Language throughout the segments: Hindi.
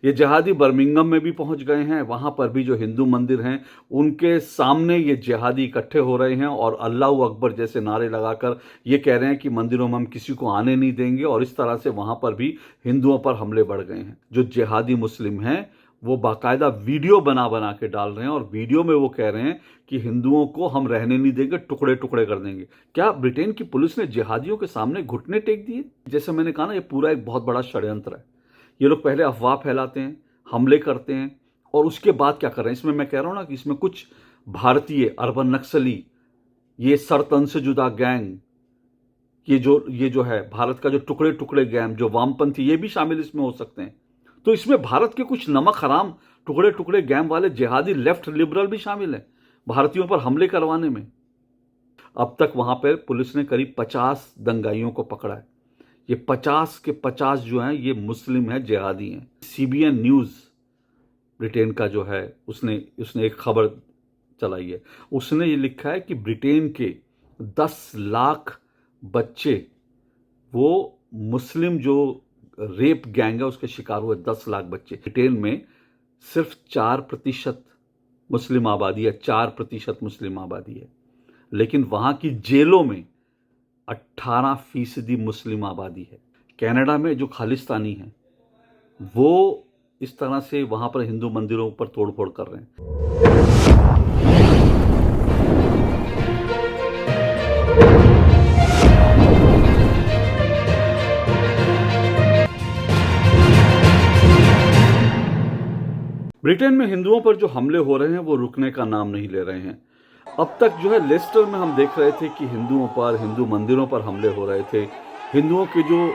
ये जिहादी बर्मिंघम में भी पहुंच गए हैं। वहां पर भी जो हिंदू मंदिर हैं उनके सामने ये जिहादी इकट्ठे हो रहे हैं और अल्लाह अकबर जैसे नारे लगाकर ये कह रहे हैं कि मंदिरों में हम किसी को आने नहीं देंगे, और इस तरह से वहां पर भी हिंदुओं पर हमले बढ़ गए हैं। जो जिहादी मुस्लिम हैं वो बाकायदा वीडियो बना बना के डाल रहे हैं और वीडियो में वो कह रहे हैं कि हिंदुओं को हम रहने नहीं देंगे, टुकड़े टुकड़े कर देंगे। क्या ब्रिटेन की पुलिस ने जिहादियों के सामने घुटने टेक दिए? जैसे मैंने कहा ना, ये पूरा एक बहुत बड़ा षड्यंत्र है। ये लोग पहले अफवाह फैलाते हैं, हमले करते हैं, और उसके बाद क्या कर रहे हैं? इसमें मैं कह रहा हूं ना कि इसमें कुछ भारतीय अर्बन नक्सली, ये सरतन से जुदा गैंग, ये जो है भारत का जो टुकड़े टुकड़े गैंग, जो वामपंथी, ये भी शामिल इसमें हो सकते हैं। तो इसमें भारत के कुछ नमक हराम टुकड़े टुकड़े गैंग वाले जिहादी लेफ्ट लिबरल भी शामिल हैं भारतीयों पर हमले करवाने में। अब तक वहां पर पुलिस ने करीब 50 दंगाइयों को पकड़ा है। ये 50 के 50 जो हैं ये मुस्लिम हैं, जिहादी हैं। सीबीएन न्यूज़ ब्रिटेन का जो है उसने एक खबर चलाई है। उसने ये लिखा है कि ब्रिटेन के 10 लाख बच्चे, वो मुस्लिम जो रेप गैंग है उसके शिकार हुए 10 लाख बच्चे। ब्रिटेन में सिर्फ 4% मुस्लिम आबादी है, 4% मुस्लिम आबादी है, लेकिन वहां की जेलों में 18% मुस्लिम आबादी है। कनाडा में जो खालिस्तानी हैं वो इस तरह से वहां पर हिंदू मंदिरों पर तोड़फोड़ कर रहे हैं। ब्रिटेन में हिंदुओं पर जो हमले हो रहे हैं वो रुकने का नाम नहीं ले रहे हैं। अब तक जो है लेस्टर में हम देख रहे थे कि हिंदुओं पर, हिंदू मंदिरों पर हमले हो रहे थे। हिंदुओं के जो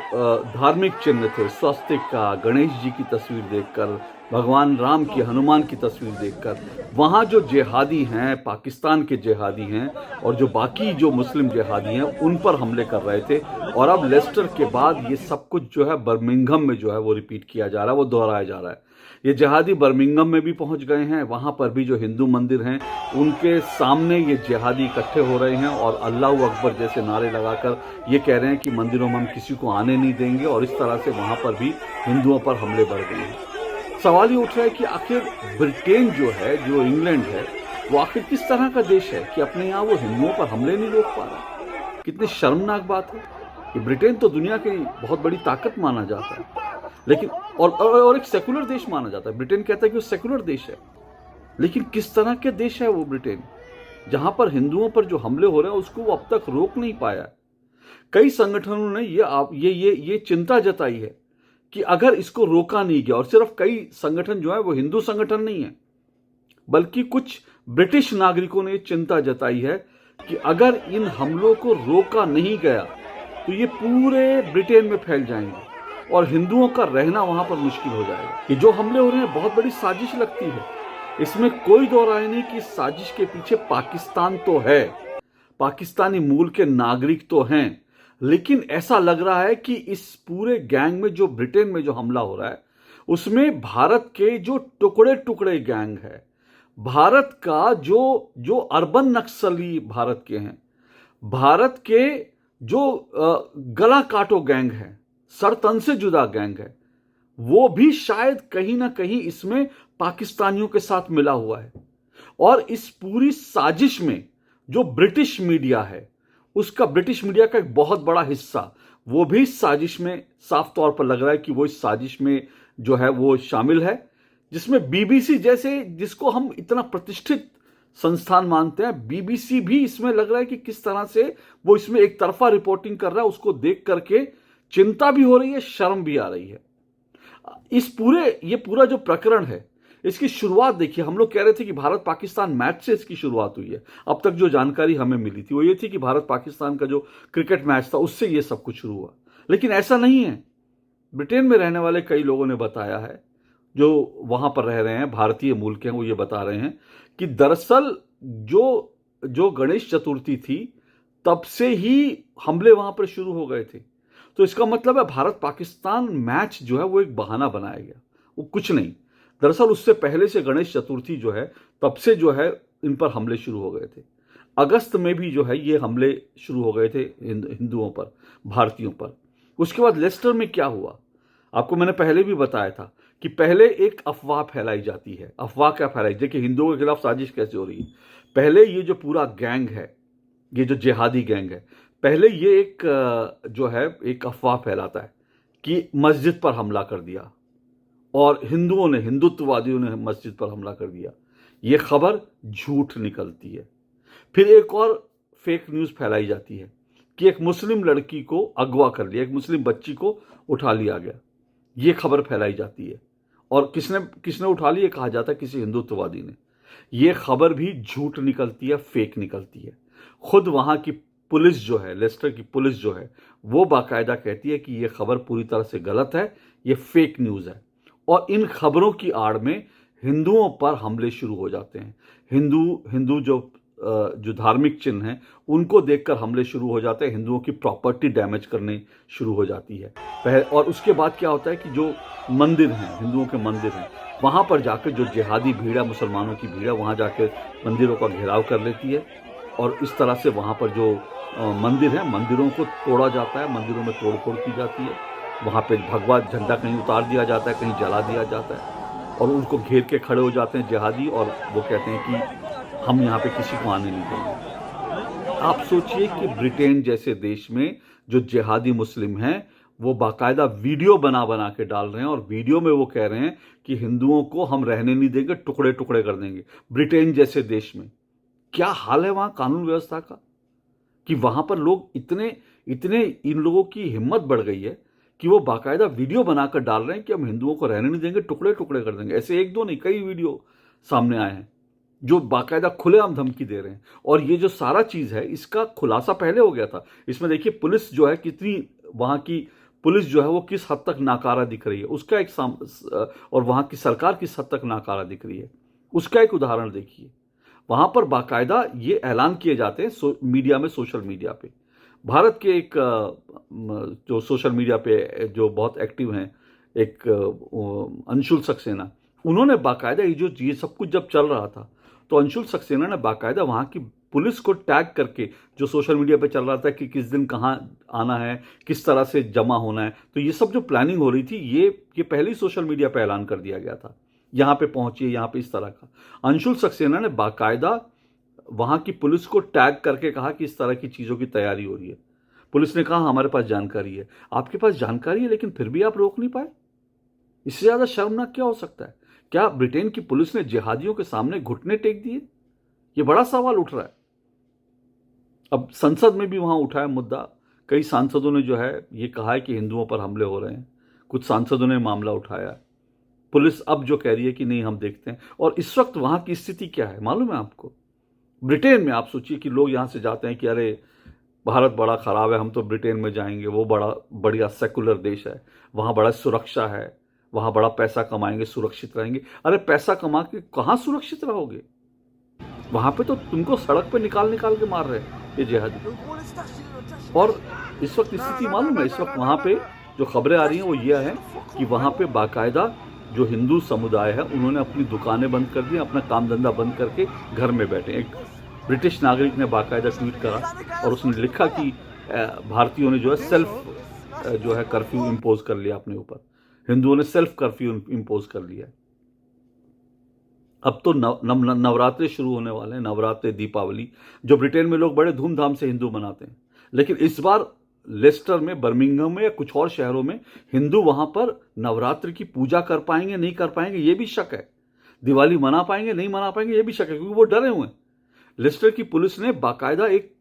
धार्मिक चिन्ह थे, स्वस्तिका, गणेश जी की तस्वीर देखकर, भगवान राम की, हनुमान की तस्वीर देखकर, वहाँ जो जिहादी हैं, पाकिस्तान के जिहादी हैं और जो बाकी जो मुस्लिम जिहादी हैं उन पर हमले कर रहे थे। और अब लेस्टर के बाद ये सब कुछ जो है बर्मिंघम में जो है वो रिपीट किया जा रहा है, वो दोहराया जा रहा है। ये जिहादी बर्मिंघम में भी पहुंच गए हैं। वहां पर भी जो हिंदू मंदिर हैं उनके सामने ये जिहादी इकट्ठे हो रहे हैं और अल्लाह अकबर जैसे नारे लगाकर ये कह रहे हैं कि मंदिरों में हम किसी को आने नहीं देंगे, और इस तरह से वहां पर भी हिंदुओं पर हमले बढ़ गए हैं। सवाल ये उठ रहा है कि आखिर ब्रिटेन जो है, जो इंग्लैंड है, वो आखिर किस तरह का देश है कि अपने यहाँ वो हिंदुओं पर हमले नहीं रोक पा रहा? कितनी शर्मनाक बात है कि ब्रिटेन तो दुनिया की बहुत बड़ी ताकत माना जाता है, लेकिन और एक सेकुलर देश माना जाता है। ब्रिटेन कहता है कि वो सेकुलर देश है, लेकिन किस तरह के देश है वो ब्रिटेन, जहां पर हिंदुओं पर जो हमले हो रहे हैं उसको वो अब तक रोक नहीं पाया। कई संगठनों ने ये चिंता जताई है कि अगर इसको रोका नहीं गया, और सिर्फ कई संगठन जो है वो हिंदू संगठन नहीं है, बल्कि कुछ ब्रिटिश नागरिकों ने चिंता जताई है कि अगर इन हमलों को रोका नहीं गया तो ये पूरे ब्रिटेन में फैल जाएंगे और हिंदुओं का रहना वहां पर मुश्किल हो जाएगा। ये जो हमले हो रहे हैं बहुत बड़ी साजिश लगती है, इसमें कोई दो राय नहीं कि इस साजिश के पीछे पाकिस्तान तो है, पाकिस्तानी मूल के नागरिक तो हैं, लेकिन ऐसा लग रहा है कि इस पूरे गैंग में, जो ब्रिटेन में जो हमला हो रहा है, उसमें भारत के जो टुकड़े टुकड़े गैंग है, भारत का जो अर्बन नक्सली भारत के हैं, भारत के जो गला काटो गैंग है, सरतन से जुदा गैंग है, वो भी शायद कहीं ना कहीं इसमें पाकिस्तानियों के साथ मिला हुआ है। और इस पूरी साजिश में जो ब्रिटिश मीडिया है, उसका, ब्रिटिश मीडिया का एक बहुत बड़ा हिस्सा, वो भी इस साजिश में साफ तौर पर लग रहा है कि वो इस साजिश में जो है वो शामिल है, जिसमें बीबीसी जैसे, जिसको हम इतना प्रतिष्ठित संस्थान मानते हैं, बीबीसी भी इसमें लग रहा है कि किस तरह से वो इसमें एक तरफा रिपोर्टिंग कर रहा है। उसको देख करके चिंता भी हो रही है, शर्म भी आ रही है। ये पूरा जो प्रकरण है, इसकी शुरुआत देखिए, हम लोग कह रहे थे कि भारत पाकिस्तान मैच से इसकी शुरुआत हुई है। अब तक जो जानकारी हमें मिली थी वो ये थी कि भारत पाकिस्तान का जो क्रिकेट मैच था उससे ये सब कुछ शुरू हुआ, लेकिन ऐसा नहीं है। ब्रिटेन में रहने वाले कई लोगों ने बताया है, जो वहां पर रह रहे हैं, भारतीय मूल के हैं, वो ये बता रहे हैं कि दरअसल जो गणेश चतुर्थी थी तब से ही हमले वहां पर शुरू हो गए थे। तो इसका मतलब है भारत पाकिस्तान मैच जो है वो एक बहाना बनाया गया, वो कुछ नहीं। दरअसल उससे पहले से गणेश चतुर्थी जो है तब से जो है इन पर हमले शुरू हो गए थे। अगस्त में भी जो है ये हमले शुरू हो गए थे हिंदुओं पर, भारतीयों पर। उसके बाद लेस्टर में क्या हुआ, आपको मैंने पहले भी बताया था कि पहले एक अफवाह फैलाई जाती है। अफवाह क्या फैलाई, देखिए हिंदुओं के खिलाफ साजिश कैसे हो रही है। पहले ये जो पूरा गैंग है, ये जो जिहादी गैंग है, पहले ये एक जो है एक अफवाह फैलाता है कि मस्जिद पर हमला कर दिया और हिंदुओं ने, हिंदुत्ववादियों ने मस्जिद पर हमला कर दिया। ये खबर झूठ निकलती है। फिर एक और फेक न्यूज़ फैलाई जाती है कि एक मुस्लिम लड़की को अगवा कर लिया, एक मुस्लिम बच्ची को उठा लिया गया। ये खबर फैलाई जाती है और किसने किसने उठा लिया, कहा जाता है किसी हिंदुत्ववादी ने। ये खबर भी झूठ निकलती है, फेक निकलती है। खुद वहाँ की पुलिस जो है, लेस्टर की पुलिस जो है, वो बाकायदा कहती है कि ये खबर पूरी तरह से गलत है, ये फेक न्यूज़ है। और इन खबरों की आड़ में हिंदुओं पर हमले शुरू हो जाते हैं। हिंदू जो धार्मिक चिन्ह हैं उनको देखकर हमले शुरू हो जाते हैं, हिंदुओं की प्रॉपर्टी डैमेज करने शुरू हो जाती है। और उसके बाद क्या होता है कि जो मंदिर हैं, हिंदुओं के मंदिर हैं, वहाँ पर जाकर जो जिहादी भीड़ है, मुसलमानों की भीड़ है, वहाँ जाकर मंदिरों का घेराव कर लेती है और इस तरह से वहाँ पर जो मंदिर हैं, मंदिरों को तोड़ा जाता है, मंदिरों में तोड़ फोड़ की जाती है। वहाँ पे भगवा झंडा कहीं उतार दिया जाता है, कहीं जला दिया जाता है और उनको घेर के खड़े हो जाते हैं जिहादी और वो कहते हैं कि हम यहाँ पे किसी को आने नहीं देंगे। आप सोचिए कि ब्रिटेन जैसे देश में जो जिहादी मुस्लिम हैं वो बाकायदा वीडियो बना बना के डाल रहे हैं और वीडियो में वो कह रहे हैं कि हिंदुओं को हम रहने नहीं देंगे, टुकड़े टुकड़े कर देंगे। ब्रिटेन जैसे देश में क्या हाल है वहाँ कानून व्यवस्था का, कि वहाँ पर लोग इतने इतने इन लोगों की हिम्मत बढ़ गई है कि वो बाकायदा वीडियो बनाकर डाल रहे हैं कि हम हिंदुओं को रहने नहीं देंगे, टुकड़े टुकड़े कर देंगे। ऐसे एक दो नहीं, कई वीडियो सामने आए हैं जो बाकायदा खुलेआम धमकी दे रहे हैं। और ये जो सारा चीज़ है इसका खुलासा पहले हो गया था। इसमें देखिए पुलिस जो है कितनी, वहाँ की पुलिस जो है वो किस हद तक नाकारा दिख रही है, उसका एक और वहाँ की सरकार किस हद तक नाकारा दिख रही है, उसका एक उदाहरण देखिए। वहाँ पर बाकायदा ये ऐलान किए जाते हैं मीडिया में, सोशल मीडिया पे। भारत के एक जो सोशल मीडिया पे जो बहुत एक्टिव हैं, एक अंशुल सक्सेना, उन्होंने बाकायदा ये सब कुछ जब चल रहा था तो अंशुल सक्सेना ने बाकायदा वहाँ की पुलिस को टैग करके, जो सोशल मीडिया पे चल रहा था कि किस दिन कहाँ आना है, किस तरह से जमा होना है, तो ये सब जो प्लानिंग हो रही थी ये पहले ही सोशल मीडिया पे ऐलान कर दिया गया था, यहाँ पे पहुंचिए, यहाँ पे इस तरह का। अंशुल सक्सेना ने बाकायदा वहाँ की पुलिस को टैग करके कहा कि इस तरह की चीज़ों की तैयारी हो रही है। पुलिस ने कहा हमारे पास जानकारी है। आपके पास जानकारी है लेकिन फिर भी आप रोक नहीं पाए, इससे ज़्यादा शर्मनाक क्या हो सकता है? क्या ब्रिटेन की पुलिस ने जिहादियों के सामने घुटने टेक दिए? ये बड़ा सवाल उठ रहा है। अब संसद में भी वहाँ उठा है मुद्दा, कई सांसदों ने जो है ये कहा है कि हिंदुओं पर हमले हो रहे हैं, कुछ सांसदों ने मामला उठाया। पुलिस अब जो कह रही है कि नहीं हम देखते हैं। और इस वक्त वहाँ की स्थिति क्या है मालूम है आपको? ब्रिटेन में आप सोचिए कि लोग यहाँ से जाते हैं कि अरे भारत बड़ा ख़राब है, हम तो ब्रिटेन में जाएंगे, वो बड़ा बढ़िया सेकुलर देश है, वहाँ बड़ा सुरक्षा है, वहाँ बड़ा पैसा कमाएंगे, सुरक्षित रहेंगे। अरे पैसा कमा के कहाँ सुरक्षित रहोगे? वहाँ पे तो तुमको सड़क पे निकाल निकाल के मार रहे हैं ये जिहादी। और इस वक्त स्थिति मालूम है, इस वक्त वहाँ पे जो खबरें आ रही हैं वो ये है कि वहाँ पे बाकायदा जो हिंदू समुदाय है उन्होंने अपनी दुकानें बंद कर दी, अपना काम धंधा बंद करके घर में बैठे। एक ब्रिटिश नागरिक ने बाकायदा ट्वीट करा और उसने लिखा कि भारतीयों ने जो है सेल्फ जो है कर्फ्यू इम्पोज कर लिया अपने ऊपर, हिंदुओं ने सेल्फ कर्फ्यू इम्पोज कर लिया। अब तो नवरात्रे शुरू होने वाले हैं, नवरात्रे, दीपावली, जो ब्रिटेन में लोग बड़े धूमधाम से हिंदू मनाते हैं। लेकिन इस बार लेस्टर में, बर्मिंघम में या कुछ और शहरों में हिंदू वहां पर नवरात्र की पूजा कर पाएंगे नहीं कर पाएंगे ये भी शक है। दिवाली मना पाएंगे नहीं मना पाएंगे ये भी शक है, क्योंकि वो डरे हुए हैं। लेस्टर की पुलिस ने बाकायदा एक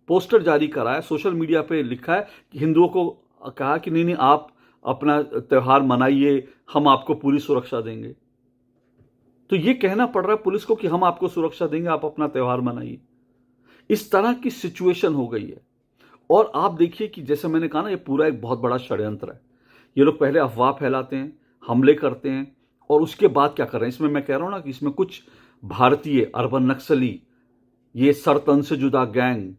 पोस्टर जारी करा है, सोशल मीडिया पे लिखा है कि हिंदुओं को कहा कि नहीं नहीं आप अपना त्यौहार मनाइए, हम आपको पूरी सुरक्षा देंगे। तो ये कहना पड़ रहा है पुलिस को कि हम आपको सुरक्षा देंगे, आप अपना त्यौहार मनाइए। इस तरह की सिचुएशन हो गई है। और आप देखिए कि जैसे मैंने कहा ना, ये पूरा एक बहुत बड़ा षड्यंत्र है। ये लोग पहले अफवाह फैलाते हैं, हमले करते हैं और उसके बाद क्या कर रहे हैं? इसमें मैं कह रहा हूं ना कि इसमें कुछ भारतीय अर्बन नक्सली, ये सरतन से जुदा गैंग,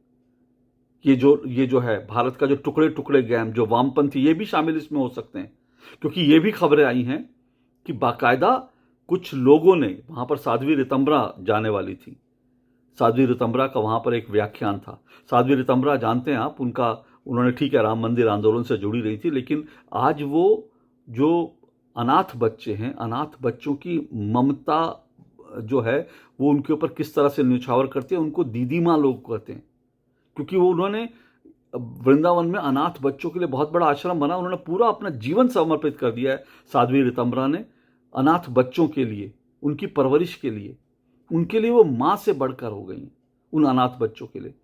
ये जो है भारत का जो टुकड़े टुकड़े गैंग, जो वामपंथी, ये भी शामिल इसमें हो सकते हैं। क्योंकि ये भी खबरें आई हैं कि बाकायदा कुछ लोगों ने, वहां पर साध्वी रितंबरा जाने वाली थी, साध्वी रितंबरा का वहां पर एक व्याख्यान था। साध्वी रितंबरा जानते हैं आप, उन्होंने ठीक है राम मंदिर आंदोलन से जुड़ी रही थी, लेकिन आज वो जो अनाथ बच्चे हैं, अनाथ बच्चों की ममता जो है वो उनके ऊपर किस तरह से न्यौछावर करती है, उनको दीदी माँ लोग कहते हैं, क्योंकि वो उन्होंने वृंदावन में अनाथ बच्चों के लिए बहुत बड़ा आश्रम बना, उन्होंने पूरा अपना जीवन समर्पित कर दिया है साध्वी ऋतंबरा ने अनाथ बच्चों के लिए, उनकी परवरिश के लिए। उनके लिए वो माँ से बढ़कर हो गई, उन अनाथ बच्चों के लिए।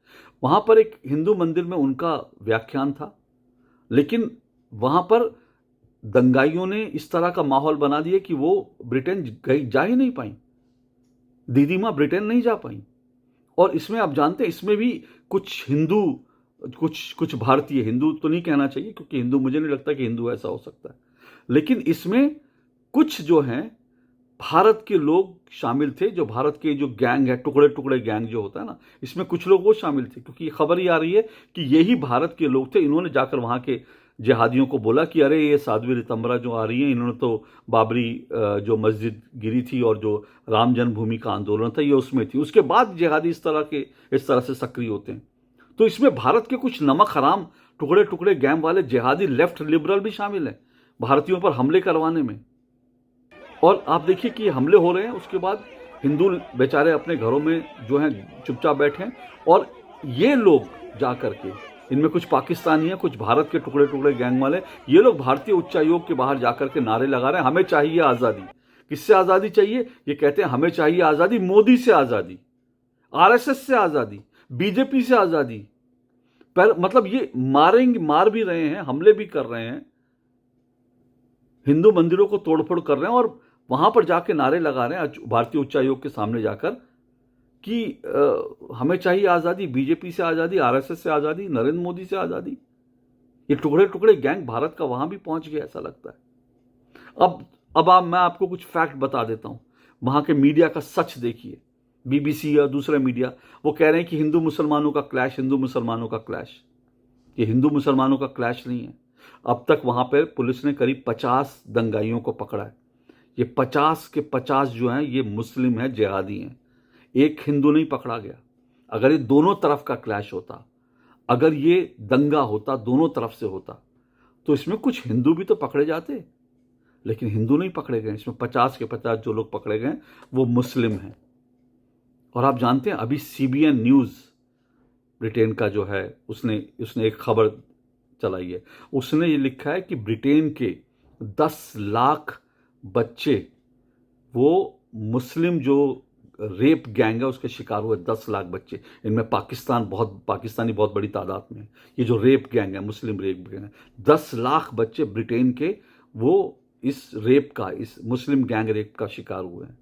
वहाँ पर एक हिंदू मंदिर में उनका व्याख्यान था, लेकिन वहाँ पर दंगाइयों ने इस तरह का माहौल बना दिया कि वो ब्रिटेन जा ही नहीं पाई, दीदी माँ ब्रिटेन नहीं जा पाई। और इसमें आप जानते हैं, इसमें भी कुछ हिंदू, कुछ भारतीय, हिंदू तो नहीं कहना चाहिए क्योंकि हिंदू, मुझे नहीं लगता कि हिंदू ऐसा हो सकता है, लेकिन इसमें कुछ जो हैं भारत के लोग शामिल थे, जो भारत के जो गैंग है, टुकड़े टुकड़े गैंग जो होता है ना, इसमें कुछ लोग वो शामिल थे, क्योंकि खबर ही आ रही है कि यही भारत के लोग थे। इन्होंने जाकर वहाँ के जिहादियों को बोला कि अरे ये साध्वी ऋतंबरा जो आ रही हैं, इन्होंने तो बाबरी जो मस्जिद गिरी थी और जो राम जन्मभूमि का आंदोलन था ये उसमें थी। उसके बाद जिहादी इस तरह से सक्रिय होते हैं। तो इसमें भारत के कुछ नमक हराम टुकड़े टुकड़े गैंग वाले जिहादी लेफ्ट लिबरल भी शामिल हैं भारतीयों पर हमले करवाने में। और आप देखिए कि हमले हो रहे हैं, उसके बाद हिंदू बेचारे अपने घरों में जो हैं चुपचाप बैठे हैं, और ये लोग जा करके, इनमें कुछ पाकिस्तानी हैं, कुछ भारत के टुकड़े टुकड़े गैंग वाले, ये लोग भारतीय उच्चायोग के बाहर जाकर के नारे लगा रहे हैं, हमें चाहिए आज़ादी। किससे आज़ादी चाहिए? ये कहते हैं हमें चाहिए आज़ादी, मोदी से आज़ादी, आरएसएस से आज़ादी, बीजेपी से आज़ादी। पर मतलब ये मार भी रहे हैं, हमले भी कर रहे हैं, हिंदू मंदिरों को तोड़फोड़ कर रहे हैं, और वहां पर जाके नारे लगा रहे हैं भारतीय उच्चायोग के सामने जाकर कि हमें चाहिए आज़ादी, बीजेपी से आज़ादी, आरएसएस से आज़ादी, नरेंद्र मोदी से आज़ादी। ये टुकड़े टुकड़े गैंग भारत का वहां भी पहुंच गया, ऐसा लगता है। मैं आपको कुछ फैक्ट बता देता हूं। वहां के मीडिया का सच देखिए, बीबीसी या दूसरे मीडिया, वो कह रहे हैं कि हिंदू मुसलमानों का क्लैश, हिंदू मुसलमानों का क्लैश। ये हिंदू मुसलमानों का क्लैश नहीं है। अब तक वहां पर पुलिस ने करीब 50 दंगाइयों को पकड़ा है। ये 50 के 50 जो हैं ये मुस्लिम हैं, जिहादी हैं। एक हिंदू नहीं पकड़ा गया। अगर ये दोनों तरफ का क्लैश होता, अगर ये दंगा होता दोनों तरफ से होता, तो इसमें कुछ हिंदू भी तो पकड़े जाते, लेकिन हिंदू नहीं पकड़े गए। इसमें 50 के 50 जो लोग पकड़े गए वो मुस्लिम हैं। और आप जानते हैं, अभी सीबीएन न्यूज़ ब्रिटेन का जो है, उसने एक खबर चलाई है। उसने ये लिखा है कि ब्रिटेन के 10 लाख बच्चे, वो मुस्लिम जो रेप गैंग है उसके शिकार हुए 10 लाख बच्चे। इनमें पाकिस्तानी बहुत बड़ी तादाद में है। ये जो रेप गैंग है, मुस्लिम रेप गैंग है, 10 लाख बच्चे ब्रिटेन के वो इस मुस्लिम गैंग रेप का शिकार हुए हैं।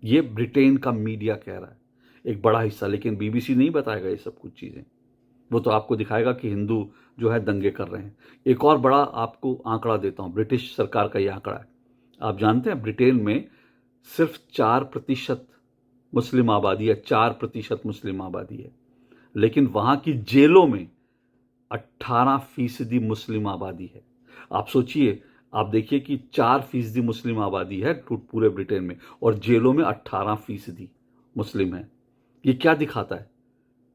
ये ब्रिटेन का मीडिया कह रहा है, एक बड़ा हिस्सा। लेकिन बीबीसी नहीं बताएगा ये सब कुछ चीज़ें, वो तो आपको दिखाएगा कि हिंदू जो है दंगे कर रहे हैं। एक और बड़ा आपको आंकड़ा देता हूं, ब्रिटिश सरकार का ये आंकड़ा है। आप जानते हैं ब्रिटेन में सिर्फ 4% मुस्लिम आबादी है, 4% मुस्लिम आबादी है, लेकिन वहां की जेलों में 18% मुस्लिम आबादी है। आप सोचिए, आप देखिए कि 4% मुस्लिम आबादी है पूरे ब्रिटेन में, और जेलों में 18% मुस्लिम है। ये क्या दिखाता है?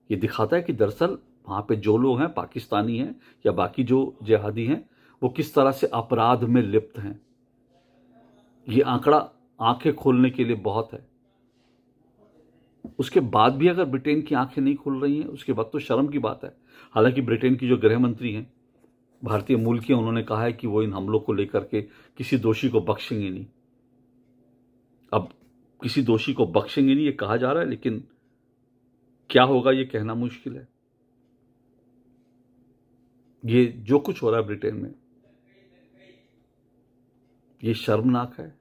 ये दिखाता है कि दरअसल वहां पे जो लोग हैं, पाकिस्तानी हैं या बाकी जो जिहादी हैं, वो किस तरह से अपराध में लिप्त हैं। ये आंकड़ा आंखें खोलने के लिए बहुत है। उसके बाद भी अगर ब्रिटेन की आंखें नहीं खुल रही हैं, उसके बाद तो शर्म की बात है। हालांकि ब्रिटेन की जो गृह मंत्री हैं, भारतीय मूल की, उन्होंने कहा है कि वो इन हमलों को लेकर के किसी दोषी को बख्शेंगे नहीं। अब किसी दोषी को बख्शेंगे नहीं ये कहा जा रहा है, लेकिन क्या होगा ये कहना मुश्किल है। ये जो कुछ हो रहा है ब्रिटेन में, ये शर्मनाक है।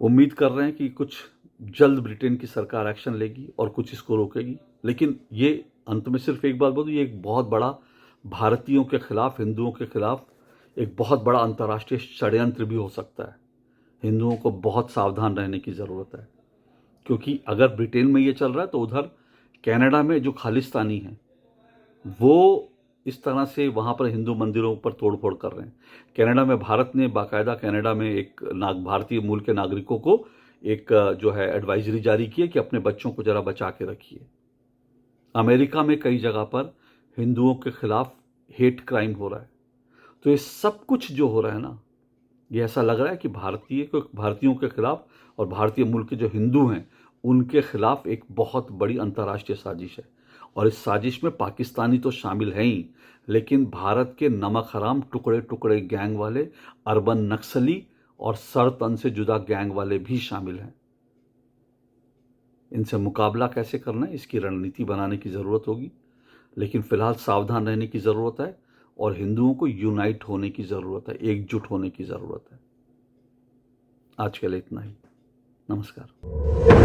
उम्मीद कर रहे हैं कि कुछ जल्द ब्रिटेन की सरकार एक्शन लेगी और कुछ इसको रोकेगी। लेकिन ये अंत में सिर्फ एक बात बोलूं, ये एक बहुत बड़ा भारतीयों के खिलाफ, हिंदुओं के खिलाफ एक बहुत बड़ा अंतर्राष्ट्रीय षड्यंत्र भी हो सकता है। हिंदुओं को बहुत सावधान रहने की ज़रूरत है, क्योंकि अगर ब्रिटेन में ये चल रहा है तो उधर कनाडा में जो खालिस्तानी हैं वो इस तरह से वहाँ पर हिंदू मंदिरों पर तोड़फोड़ कर रहे हैं। कनाडा में भारत ने बाकायदा कनाडा में एक भारतीय मूल के नागरिकों को एक जो है एडवाइजरी जारी की है कि अपने बच्चों को जरा बचा के रखिए। अमेरिका में कई जगह पर हिंदुओं के खिलाफ हेट क्राइम हो रहा है। तो ये सब कुछ जो हो रहा है ना, ये ऐसा लग रहा है कि भारतीयों के खिलाफ और भारतीय मूल के जो हिंदू हैं उनके खिलाफ एक बहुत बड़ी अंतर्राष्ट्रीय साजिश है। और इस साजिश में पाकिस्तानी तो शामिल हैं ही, लेकिन भारत के नमक हराम टुकड़े टुकड़े गैंग वाले, अर्बन नक्सली और सरतन से जुदा गैंग वाले भी शामिल हैं। इनसे मुकाबला कैसे करना है, इसकी रणनीति बनाने की ज़रूरत होगी, लेकिन फिलहाल सावधान रहने की ज़रूरत है और हिंदुओं को यूनाइट होने की ज़रूरत है, एकजुट होने की ज़रूरत है। आज के लिए इतना ही। नमस्कार।